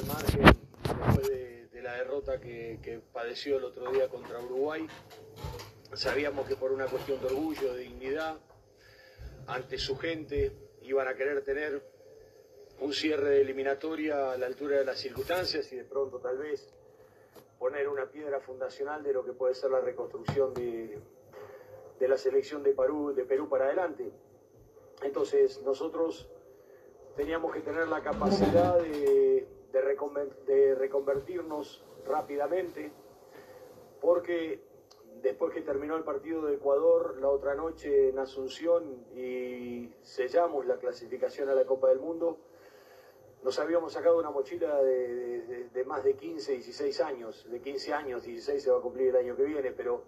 margen después de la derrota que padeció el otro día contra Uruguay. Sabíamos que por una cuestión de orgullo, de dignidad, ante su gente, iban a querer tener un cierre de eliminatoria a la altura de las circunstancias y de pronto tal vez poner una piedra fundacional de lo que puede ser la reconstrucción de la selección de Perú para adelante. Entonces nosotros teníamos que tener la capacidad de reconvertirnos rápidamente, porque después que terminó el partido de Ecuador la otra noche en Asunción y sellamos la clasificación a la Copa del Mundo, nos habíamos sacado una mochila de más de 15, 16 años, de 15 años, 16 se va a cumplir el año que viene, pero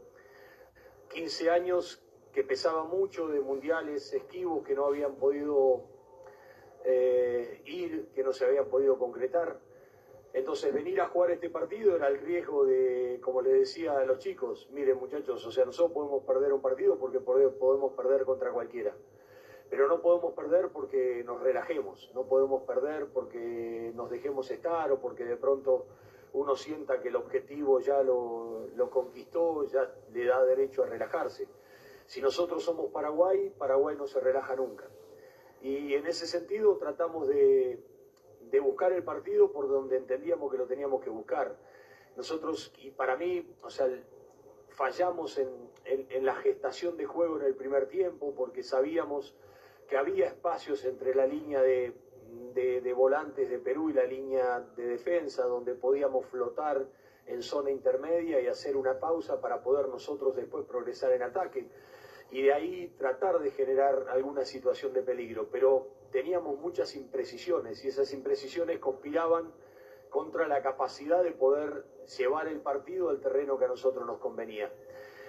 15 años que pesaba mucho, de mundiales esquivos que no habían podido ir, que no se habían podido concretar. Entonces venir a jugar este partido era el riesgo de, como le decía a los chicos, miren muchachos, o sea, nosotros podemos perder un partido porque podemos perder contra cualquiera, pero no podemos perder porque nos relajemos, no podemos perder porque nos dejemos estar o porque de pronto uno sienta que el objetivo ya lo conquistó, ya le da derecho a relajarse. Si nosotros somos Paraguay, Paraguay no se relaja nunca. Y en ese sentido tratamos de buscar el partido por donde entendíamos que lo teníamos que buscar. Nosotros, y para mí, o sea, fallamos en la gestación de juego en el primer tiempo porque sabíamos que había espacios entre la línea de volantes de Perú y la línea de defensa donde podíamos flotar en zona intermedia y hacer una pausa para poder nosotros después progresar en ataque y de ahí tratar de generar alguna situación de peligro, pero teníamos muchas imprecisiones y esas imprecisiones conspiraban contra la capacidad de poder llevar el partido al terreno que a nosotros nos convenía.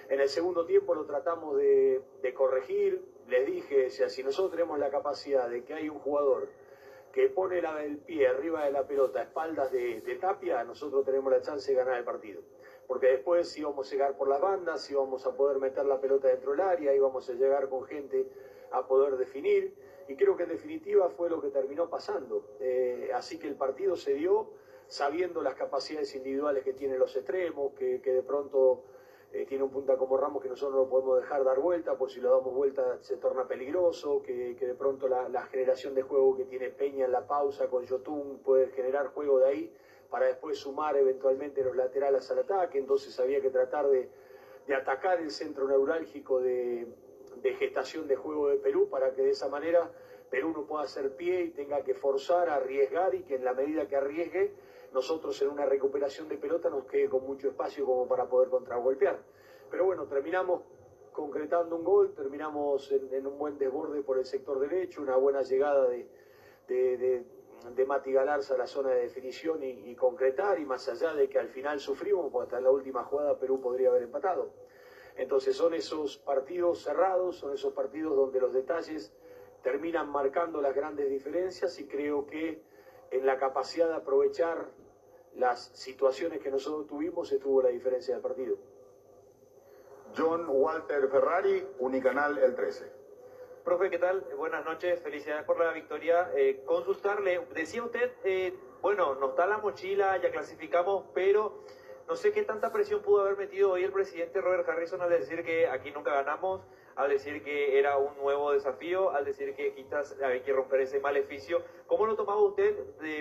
En el segundo tiempo lo tratamos de corregir. Les dije, o sea, si nosotros tenemos la capacidad de que hay un jugador que pone el pie arriba de la pelota a espaldas de Tapia, nosotros tenemos la chance de ganar el partido. Porque después íbamos a llegar por las bandas, íbamos a poder meter la pelota dentro del área, íbamos a llegar con gente a poder definir. Y creo que en definitiva fue lo que terminó pasando. Así que el partido se dio sabiendo las capacidades individuales que tienen los extremos, que de pronto tiene un punta como Ramos que nosotros no podemos dejar dar vuelta, por si lo damos vuelta se torna peligroso, que de pronto la generación de juego que tiene Peña en la pausa con Yotun puede generar juego de ahí para después sumar eventualmente los laterales al ataque. Entonces había que tratar de atacar el centro neurálgico de gestación de juego de Perú para que de esa manera Perú no pueda hacer pie y tenga que forzar, arriesgar y que en la medida que arriesgue nosotros en una recuperación de pelota nos quede con mucho espacio como para poder contragolpear. Pero bueno, terminamos concretando un gol, terminamos en un buen desborde por el sector derecho, una buena llegada de Mati Galarza a la zona de definición y concretar, y más allá de que al final sufrimos, porque hasta en la última jugada Perú podría haber empatado. Entonces son esos partidos cerrados, son esos partidos donde los detalles terminan marcando las grandes diferencias y creo que en la capacidad de aprovechar las situaciones que nosotros tuvimos estuvo la diferencia del partido. John Walter Ferrari, Unicanal El 13. Profe, ¿qué tal? Buenas noches, felicidades por la victoria. Consultarle, decía usted, bueno, no está la mochila, ya clasificamos, pero no sé qué tanta presión pudo haber metido hoy el presidente Robert Harrison al decir que aquí nunca ganamos, al decir que era un nuevo desafío, al decir que quizás hay que romper ese maleficio. ¿Cómo lo tomaba usted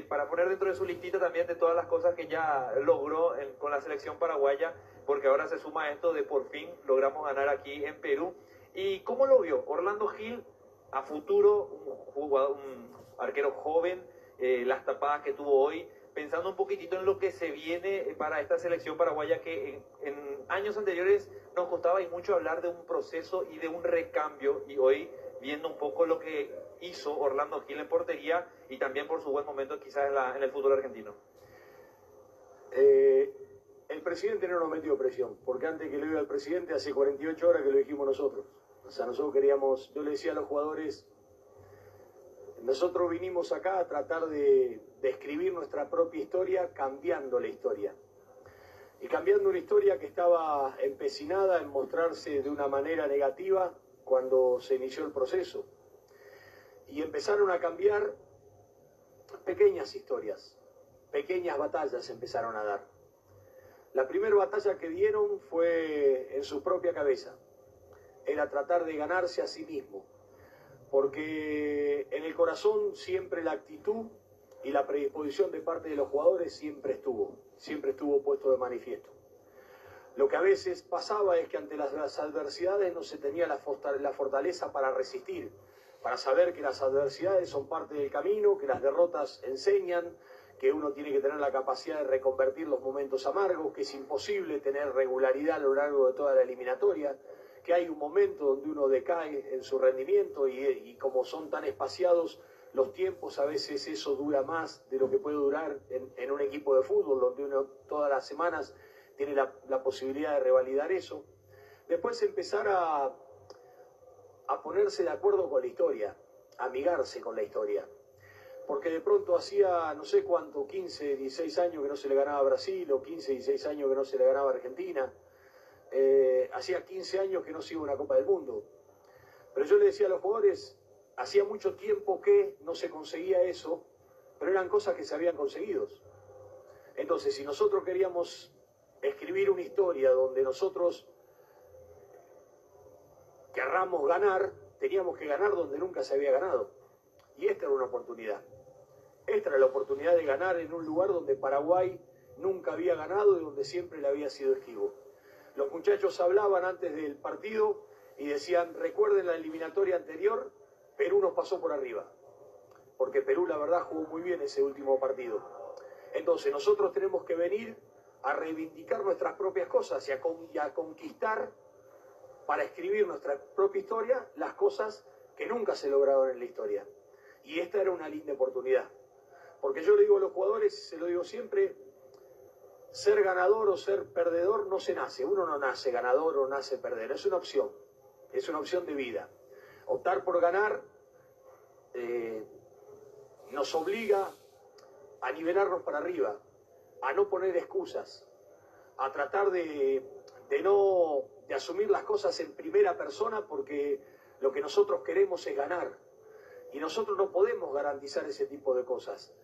para poner dentro de su listita también de todas las cosas que ya logró con la selección paraguaya? Porque ahora se suma esto de por fin logramos ganar aquí en Perú. ¿Y cómo lo vio Orlando Gil a futuro, un arquero joven, las tapadas que tuvo hoy, pensando un poquitito en lo que se viene para esta selección paraguaya que en años anteriores nos costaba y mucho hablar de un proceso y de un recambio, y hoy viendo un poco lo que hizo Orlando Gil en portería y también por su buen momento quizás en el fútbol argentino? El presidente no nos metió presión, porque antes que lo iba el presidente hace 48 horas que lo dijimos nosotros. O sea, nosotros queríamos, yo le decía a los jugadores, nosotros vinimos acá a tratar de escribir nuestra propia historia cambiando la historia. Y cambiando una historia que estaba empecinada en mostrarse de una manera negativa cuando se inició el proceso. Y empezaron a cambiar pequeñas historias. pequeñas batallas empezaron a dar. La primera batalla que dieron fue en su propia cabeza. Era tratar de ganarse a sí mismo. Porque en el corazón siempre la actitud y la predisposición de parte de los jugadores siempre estuvo puesto de manifiesto. Lo que a veces pasaba es que ante las adversidades no se tenía la fortaleza para resistir, para saber que las adversidades son parte del camino, que las derrotas enseñan, que uno tiene que tener la capacidad de reconvertir los momentos amargos, que es imposible tener regularidad a lo largo de toda la eliminatoria, que hay un momento donde uno decae en su rendimiento y como son tan espaciados los tiempos, a veces eso dura más de lo que puede durar en un equipo de fútbol, donde uno todas las semanas tiene la posibilidad de revalidar eso. Después empezar a ponerse de acuerdo con la historia, a amigarse con la historia. Porque de pronto hacía no sé cuánto, 15, 16 años que no se le ganaba a Brasil, o 15, 16 años que no se le ganaba a Argentina. Hacía 15 años que no se iba a una Copa del Mundo. Pero yo le decía a los jugadores, hacía mucho tiempo que no se conseguía eso, pero eran cosas que se habían conseguido. Entonces, si nosotros queríamos escribir una historia donde nosotros querramos ganar, teníamos que ganar donde nunca se había ganado. Y esta era una oportunidad. Esta era la oportunidad de ganar en un lugar donde Paraguay nunca había ganado y donde siempre le había sido esquivo. Los muchachos hablaban antes del partido y decían, recuerden la eliminatoria anterior, Perú nos pasó por arriba. Porque Perú, la verdad, jugó muy bien ese último partido. Entonces, nosotros tenemos que venir a reivindicar nuestras propias cosas y a conquistar, para escribir nuestra propia historia, las cosas que nunca se lograron en la historia. Y esta era una linda oportunidad. Porque yo le digo a los jugadores, se lo digo siempre, ser ganador o ser perdedor no se nace. Uno no nace ganador o nace perdedor. Es una opción de vida. Optar por ganar nos obliga a nivelarnos para arriba, a no poner excusas, a tratar de asumir las cosas en primera persona, porque lo que nosotros queremos es ganar. Y nosotros no podemos garantizar ese tipo de cosas.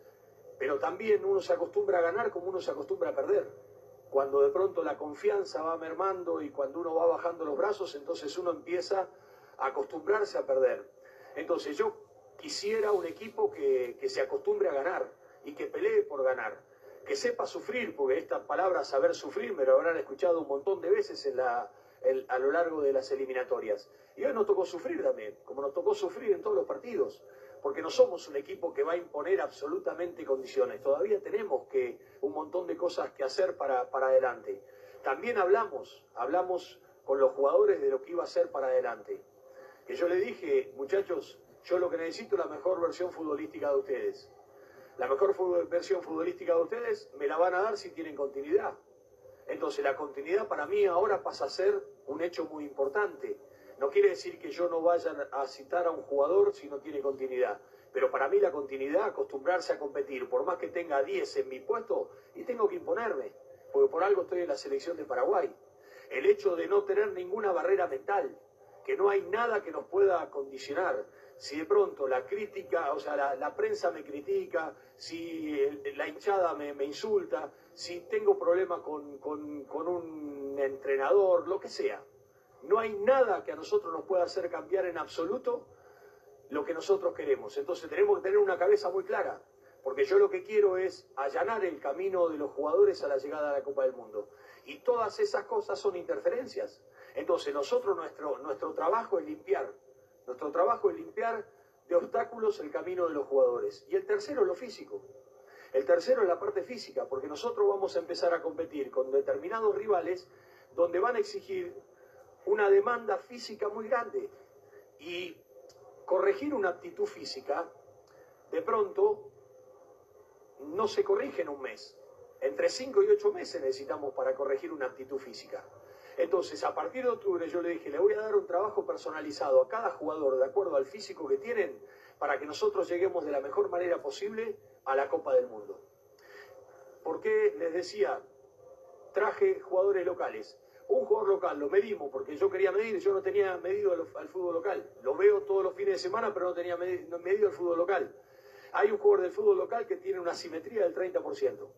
Pero también uno se acostumbra a ganar como uno se acostumbra a perder. Cuando de pronto la confianza va mermando y cuando uno va bajando los brazos, entonces uno empieza a acostumbrarse a perder. Entonces yo quisiera un equipo que se acostumbre a ganar y que pelee por ganar. Que sepa sufrir, porque esta palabra saber sufrir me lo habrán escuchado un montón de veces a lo largo de las eliminatorias. Y hoy nos tocó sufrir también, como nos tocó sufrir en todos los partidos, porque no somos un equipo que va a imponer absolutamente condiciones. Todavía tenemos un montón de cosas que hacer para adelante. También hablamos con los jugadores de lo que iba a ser para adelante. Que yo le dije, muchachos, yo lo que necesito es la mejor versión futbolística de ustedes. La mejor versión futbolística de ustedes me la van a dar si tienen continuidad. Entonces la continuidad para mí ahora pasa a ser un hecho muy importante. No quiere decir que yo no vaya a citar a un jugador si no tiene continuidad. Pero para mí la continuidad, acostumbrarse a competir, por más que tenga 10 en mi puesto, y tengo que imponerme, porque por algo estoy en la selección de Paraguay. El hecho de no tener ninguna barrera mental, que no hay nada que nos pueda condicionar. Si de pronto la crítica, o sea, la prensa me critica, si la hinchada me insulta, si tengo problemas con un entrenador, lo que sea. No hay nada que a nosotros nos pueda hacer cambiar en absoluto lo que nosotros queremos. Entonces tenemos que tener una cabeza muy clara, porque yo lo que quiero es allanar el camino de los jugadores a la llegada a la Copa del Mundo. Y todas esas cosas son interferencias. Entonces nosotros, nuestro trabajo es limpiar. Nuestro trabajo es limpiar de obstáculos el camino de los jugadores. Y el tercero es lo físico. El tercero es la parte física, porque nosotros vamos a empezar a competir con determinados rivales donde van a exigir una demanda física muy grande. Y corregir una aptitud física, de pronto, no se corrige en un mes. Entre 5 y 8 meses necesitamos para corregir una aptitud física. Entonces, a partir de octubre yo le dije, le voy a dar un trabajo personalizado a cada jugador de acuerdo al físico que tienen para que nosotros lleguemos de la mejor manera posible a la Copa del Mundo. ¿Por qué les decía? Traje jugadores locales. Un jugador local lo medimos porque yo quería medir, yo no tenía medido al fútbol local. Lo veo todos los fines de semana, pero no tenía medido el fútbol local. Hay un jugador del fútbol local que tiene una simetría del 30%.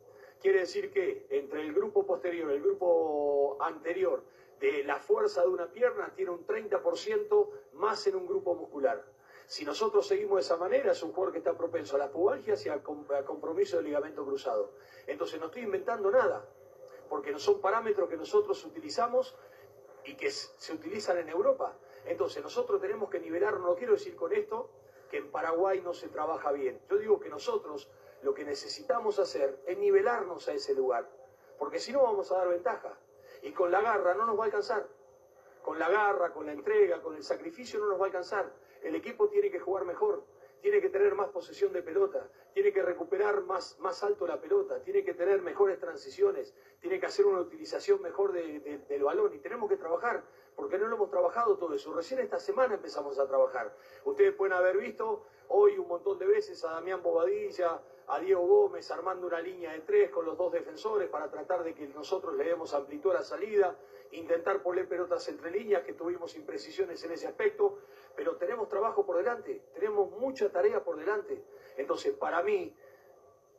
Quiere decir que entre el grupo posterior y el grupo anterior de la fuerza de una pierna tiene un 30% más en un grupo muscular. Si nosotros seguimos de esa manera, es un jugador que está propenso a las pubalgias y a compromiso del ligamento cruzado. Entonces no estoy inventando nada, porque no son parámetros que nosotros utilizamos y que se utilizan en Europa. Entonces nosotros tenemos que nivelarnos. No quiero decir con esto que en Paraguay no se trabaja bien. Yo digo que nosotros lo que necesitamos hacer es nivelarnos a ese lugar, porque si no vamos a dar ventaja. Y con la garra no nos va a alcanzar. Con la garra, con la entrega, con el sacrificio no nos va a alcanzar. El equipo tiene que jugar mejor, tiene que tener más posesión de pelota, tiene que recuperar más alto la pelota, tiene que tener mejores transiciones, tiene que hacer una utilización mejor del balón. Y tenemos que trabajar, porque no lo hemos trabajado todo eso. Recién esta semana empezamos a trabajar. Ustedes pueden haber visto hoy un montón de veces a Damián Bobadilla, a Diego Gómez armando una línea de 3 con los 2 defensores para tratar de que nosotros le demos amplitud a la salida, intentar poner pelotas entre líneas, que tuvimos imprecisiones en ese aspecto, pero tenemos trabajo por delante, tenemos mucha tarea por delante. Entonces, para mí,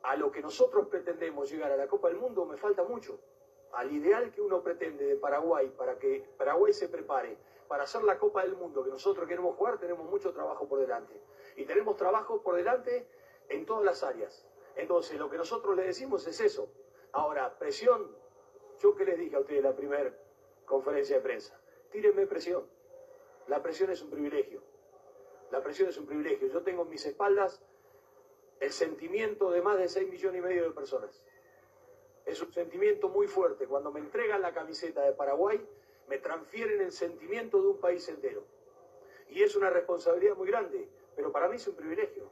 a lo que nosotros pretendemos llegar a la Copa del Mundo me falta mucho. Al ideal que uno pretende de Paraguay, para que Paraguay se prepare para hacer la Copa del Mundo que nosotros queremos jugar, tenemos mucho trabajo por delante. Y tenemos trabajo por delante en todas las áreas. Entonces, lo que nosotros le decimos es eso. Ahora, presión, yo que les dije a ustedes en la primera conferencia de prensa, tírenme presión. La presión es un privilegio. La presión es un privilegio. Yo tengo en mis espaldas el sentimiento de más de 6,5 millones de personas. Es un sentimiento muy fuerte. Cuando me entregan la camiseta de Paraguay, me transfieren el sentimiento de un país entero. Y es una responsabilidad muy grande, pero para mí es un privilegio.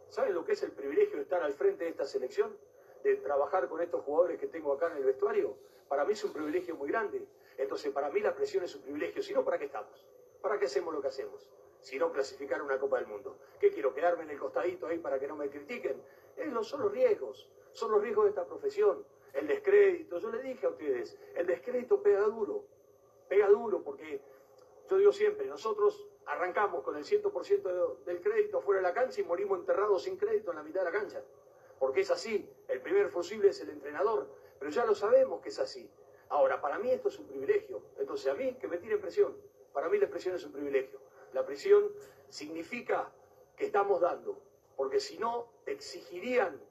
¿Saben lo que es el privilegio de estar al frente de esta selección? De trabajar con estos jugadores que tengo acá en el vestuario. Para mí es un privilegio muy grande. Entonces, para mí la presión es un privilegio. Si no, ¿para qué estamos? ¿Para qué hacemos lo que hacemos? Si no clasificar una Copa del Mundo. ¿Qué quiero? ¿Quedarme en el costadito ahí para que no me critiquen? Son los riesgos. Son los riesgos de esta profesión. El descrédito. Yo les dije a ustedes, el descrédito pega duro. Pega duro porque, yo digo siempre, nosotros arrancamos con el 100% del crédito fuera de la cancha y morimos enterrados sin crédito en la mitad de la cancha. Porque es así. El primer fusible es el entrenador. Pero ya lo sabemos que es así. Ahora, para mí esto es un privilegio. Entonces, a mí, que me tiren presión. Para mí la presión es un privilegio. La presión significa que estamos dando. Porque si no, te exigirían,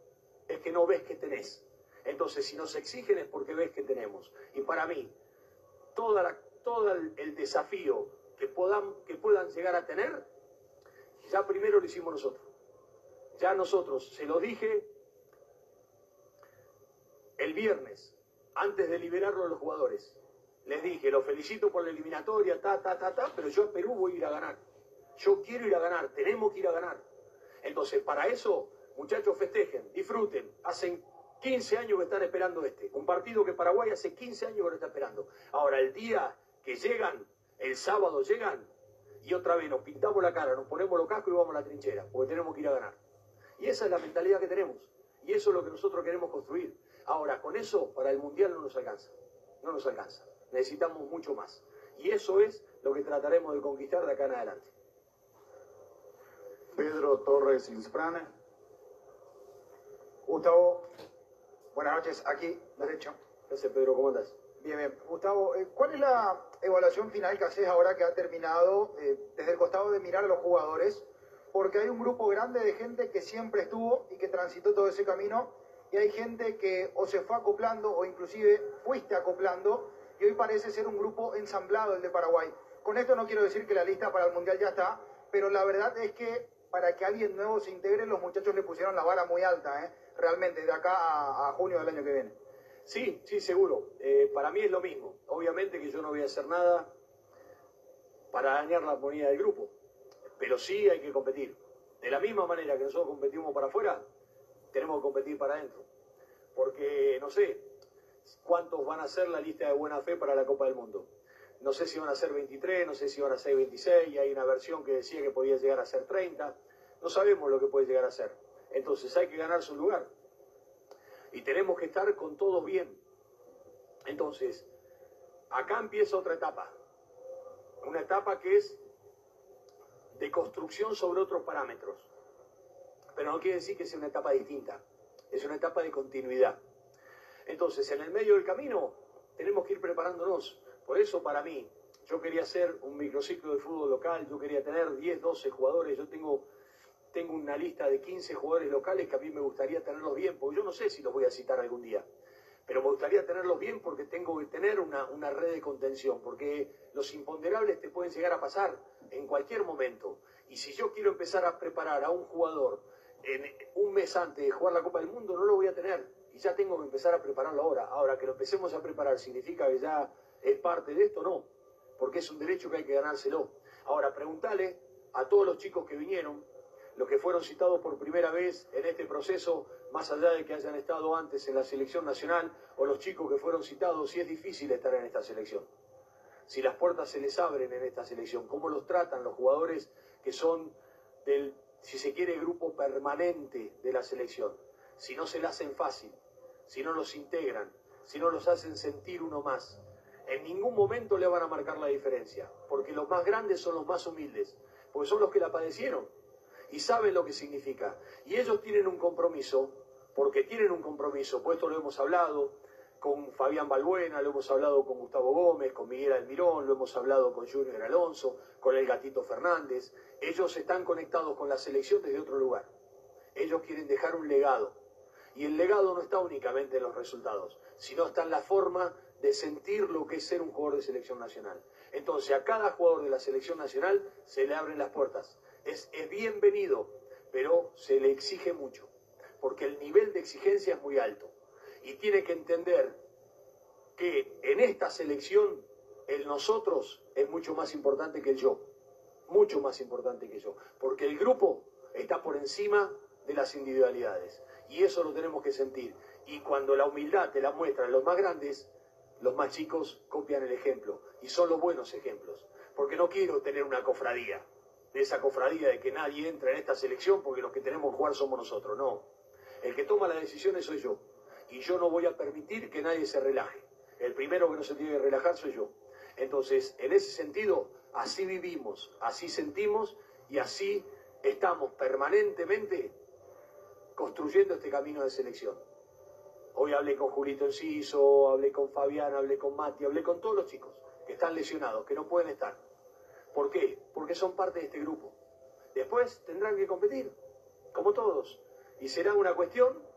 es que no ves que tenés. Entonces, si nos exigen es porque ves que tenemos. Y para mí, todo el desafío que puedan llegar a tener, ya primero lo hicimos nosotros. Ya nosotros, se lo dije el viernes, antes de liberarlo a los jugadores. Les dije, los felicito por la eliminatoria, pero yo a Perú voy a ir a ganar. Yo quiero ir a ganar, tenemos que ir a ganar. Entonces, para eso, muchachos, festejen, disfruten. Hacen 15 años que están esperando un partido que Paraguay hace 15 años que lo está esperando. Ahora, el día que llegan, el sábado llegan, y otra vez nos pintamos la cara, nos ponemos los cascos y vamos a la trinchera, porque tenemos que ir a ganar. Y esa es la mentalidad que tenemos, y eso es lo que nosotros queremos construir. Ahora, con eso, para el Mundial no nos alcanza, no nos alcanza. Necesitamos mucho más. Y eso es lo que trataremos de conquistar de acá en adelante. Pedro Torres Insprane. Gustavo, buenas noches, aquí, derecho. Gracias, Pedro, ¿cómo andás? Bien, bien. Gustavo, ¿cuál es la evaluación final que haces ahora que ha terminado desde el costado de mirar a los jugadores? Porque hay un grupo grande de gente que siempre estuvo y que transitó todo ese camino, y hay gente que o se fue acoplando o inclusive fuiste acoplando, y hoy parece ser un grupo ensamblado el de Paraguay. Con esto no quiero decir que la lista para el Mundial ya está, pero la verdad es que para que alguien nuevo se integre, los muchachos le pusieron la vara muy alta, realmente, de acá a junio del año que viene. Sí, seguro. Para mí es lo mismo. Obviamente que yo no voy a hacer nada para dañar la armonía del grupo, pero sí hay que competir. De la misma manera que nosotros competimos para afuera, tenemos que competir para adentro. Porque no sé cuántos van a ser la lista de buena fe para la Copa del Mundo. No sé si van a ser 23, no sé si van a ser 26, y hay una versión que decía que podía llegar a ser 30. No sabemos lo que puede llegar a ser. Entonces hay que ganar su lugar. Y tenemos que estar con todos bien. Entonces, acá empieza otra etapa. Una etapa que es de construcción sobre otros parámetros. pero no quiere decir que sea una etapa distinta, es una etapa de continuidad. Entonces, en el medio del camino, tenemos que ir preparándonos. Por eso, para mí, yo quería hacer un microciclo de fútbol local, yo quería tener 10, 12 jugadores, yo tengo una lista de 15 jugadores locales que a mí me gustaría tenerlos bien, porque yo no sé si los voy a citar algún día, pero me gustaría tenerlos bien porque tengo que tener una red de contención, porque los imponderables te pueden llegar a pasar en cualquier momento. Y si yo quiero empezar a preparar a un jugador en un mes antes de jugar la Copa del Mundo, no lo voy a tener. Y ya tengo que empezar a prepararlo ahora. Ahora, que lo empecemos a preparar, ¿significa que ya es parte de esto? No, porque es un derecho que hay que ganárselo. Ahora, preguntale a todos los chicos que vinieron, los que fueron citados por primera vez en este proceso, más allá de que hayan estado antes en la selección nacional, o los chicos que fueron citados, si es difícil estar en esta selección. Si las puertas se les abren en esta selección, cómo los tratan los jugadores que son del, si se quiere, grupo permanente de la selección. Si no se la hacen fácil, si no los integran, si no los hacen sentir uno más, en ningún momento le van a marcar la diferencia, porque los más grandes son los más humildes, porque son los que la padecieron y saben lo que significa. Y ellos tienen un compromiso, porque tienen un compromiso, pues esto lo hemos hablado con Fabián Balbuena, lo hemos hablado con Gustavo Gómez, con Miguel Almirón, lo hemos hablado con Junior Alonso, con el Gatito Fernández. Ellos están conectados con la selección desde otro lugar. Ellos quieren dejar un legado. Y el legado no está únicamente en los resultados, sino está en la forma de sentir lo que es ser un jugador de selección nacional. Entonces, a cada jugador de la selección nacional se le abren las puertas. Es bienvenido, pero se le exige mucho, porque el nivel de exigencia es muy alto. Y tiene que entender que en esta selección el nosotros es mucho más importante que el yo, mucho más importante que yo, porque el grupo está por encima de las individualidades, y eso lo tenemos que sentir. Y cuando la humildad te la muestran los más grandes, los más chicos copian el ejemplo, y son los buenos ejemplos, porque no quiero tener una cofradía, de esa cofradía de que nadie entra en esta selección porque los que tenemos que jugar somos nosotros. No, el que toma las decisiones soy yo, y yo no voy a permitir que nadie se relaje. El primero que no se tiene que relajar soy yo. Entonces, en ese sentido, así vivimos, así sentimos y así estamos permanentemente construyendo este camino de selección. Hoy hablé con Julito Enciso, hablé con Fabián, hablé con Mati, hablé con todos los chicos que están lesionados, que no pueden estar. ¿Por qué? Porque son parte de este grupo. Después tendrán que competir, como todos, y será una cuestión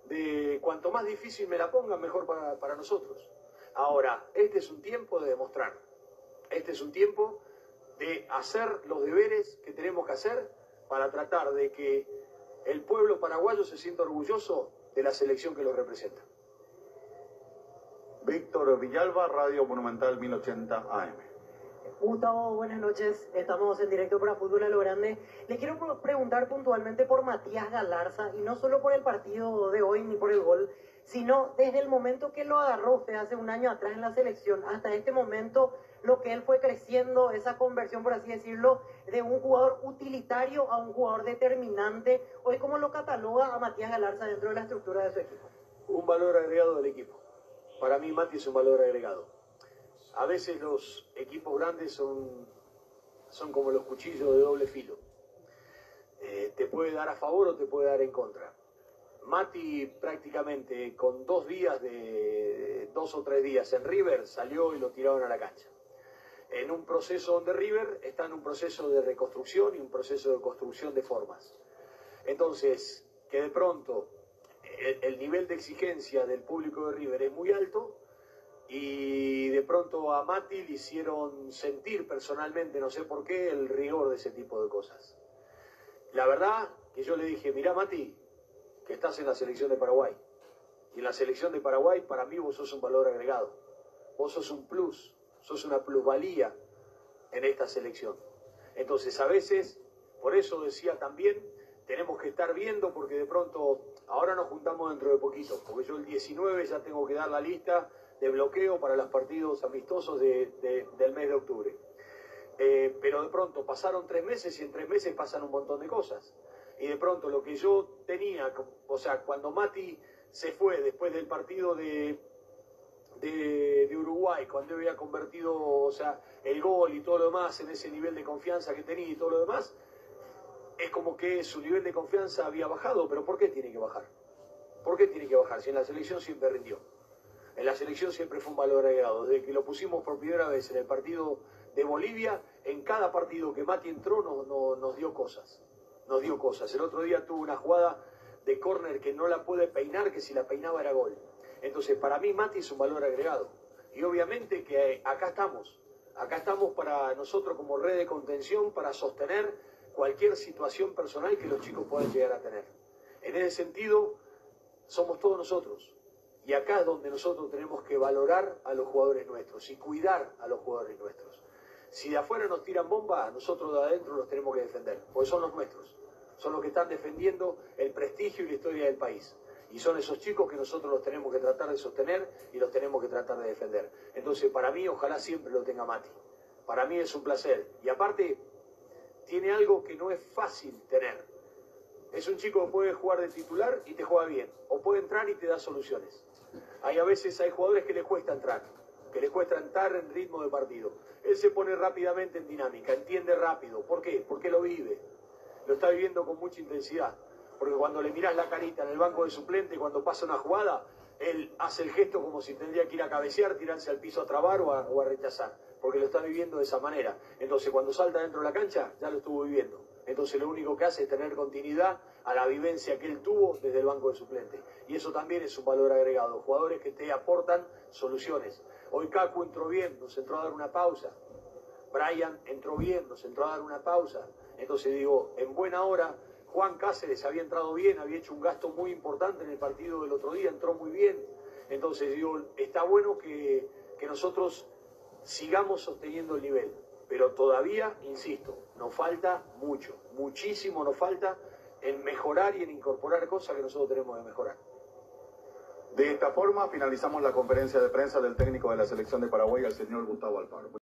de cuanto más difícil me la pongan, mejor para nosotros. Ahora, este es un tiempo de demostrar, este es un tiempo de hacer los deberes que tenemos que hacer para tratar de que el pueblo paraguayo se sienta orgulloso de la selección que lo representa. Víctor Villalba, Radio Monumental 1080 AM. Gustavo, buenas noches. Estamos en directo para Fútbol a lo Grande. Le quiero preguntar puntualmente por Matías Galarza, y no solo por el partido de hoy ni por el gol, sino desde el momento que lo agarró usted hace un año atrás en la selección hasta este momento, lo que él fue creciendo, esa conversión, por así decirlo, de un jugador utilitario a un jugador determinante. Hoy, ¿cómo lo cataloga a Matías Galarza dentro de la estructura de su equipo? Un valor agregado del equipo. Para mí, Mati es un valor agregado. A veces los equipos grandes son como los cuchillos de doble filo. Te puede dar a favor o te puede dar en contra. Mati prácticamente con 2 o 3 días en River salió y lo tiraron a la cancha. En un proceso donde River está en un proceso de reconstrucción y un proceso de construcción de formas. Entonces, que de pronto el nivel de exigencia del público de River es muy alto, y de pronto a Mati le hicieron sentir personalmente, no sé por qué, el rigor de ese tipo de cosas. La verdad que yo le dije, mirá Mati, que estás en la selección de Paraguay. Y en la selección de Paraguay, para mí vos sos un valor agregado. Vos sos un plus, sos una plusvalía en esta selección. Entonces a veces, por eso decía también, tenemos que estar viendo, porque de pronto, ahora nos juntamos dentro de poquito, porque yo el 19 ya tengo que dar la lista de bloqueo para los partidos amistosos del mes de octubre. Pero de pronto pasaron 3 meses y en 3 meses pasan un montón de cosas. Y de pronto lo que yo tenía, o sea, cuando Mati se fue después del partido de Uruguay, cuando había convertido, o sea, el gol y todo lo demás en ese nivel de confianza que tenía y todo lo demás, es como que su nivel de confianza había bajado, pero ¿por qué tiene que bajar? ¿Por qué tiene que bajar? Si en la selección siempre rindió. En la selección siempre fue un valor agregado. Desde que lo pusimos por primera vez en el partido de Bolivia, en cada partido que Mati entró nos dio cosas. Nos dio cosas. El otro día tuvo una jugada de córner que no la puede peinar, que si la peinaba era gol. Entonces, para mí Mati es un valor agregado. Y obviamente que acá estamos. Acá estamos para nosotros como red de contención, para sostener cualquier situación personal que los chicos puedan llegar a tener. En ese sentido, somos todos nosotros. Y acá es donde nosotros tenemos que valorar a los jugadores nuestros y cuidar a los jugadores nuestros. Si de afuera nos tiran bombas, nosotros de adentro los tenemos que defender, porque son los nuestros. Son los que están defendiendo el prestigio y la historia del país. Y son esos chicos que nosotros los tenemos que tratar de sostener y los tenemos que tratar de defender. Entonces, para mí, ojalá siempre lo tenga Mati. Para mí es un placer. Y aparte, tiene algo que no es fácil tener. Es un chico que puede jugar de titular y te juega bien. O puede entrar y te da soluciones. A veces hay jugadores que les cuesta entrar en ritmo de partido. Él se pone rápidamente en dinámica, entiende rápido. ¿Por qué? Porque lo vive. Lo está viviendo con mucha intensidad. Porque cuando le mirás la carita en el banco de suplente, cuando pasa una jugada, él hace el gesto como si tendría que ir a cabecear, tirarse al piso a trabar o a rechazar. Porque lo está viviendo de esa manera. Entonces, cuando salta dentro de la cancha, ya lo estuvo viviendo. Entonces, lo único que hace es tener continuidad a la vivencia que él tuvo desde el banco de suplente. Y eso también es un valor agregado. Jugadores que te aportan soluciones. Hoy Cacu entró bien, nos entró a dar una pausa. Brian entró bien, nos entró a dar una pausa. Entonces digo, en buena hora, Juan Cáceres había entrado bien, había hecho un gasto muy importante en el partido del otro día, entró muy bien. Entonces digo, está bueno que nosotros sigamos sosteniendo el nivel. Pero todavía, insisto, nos falta mucho, muchísimo nos falta en mejorar y en incorporar cosas que nosotros tenemos que mejorar. De esta forma finalizamos la conferencia de prensa del técnico de la selección de Paraguay, el señor Gustavo Alfaro.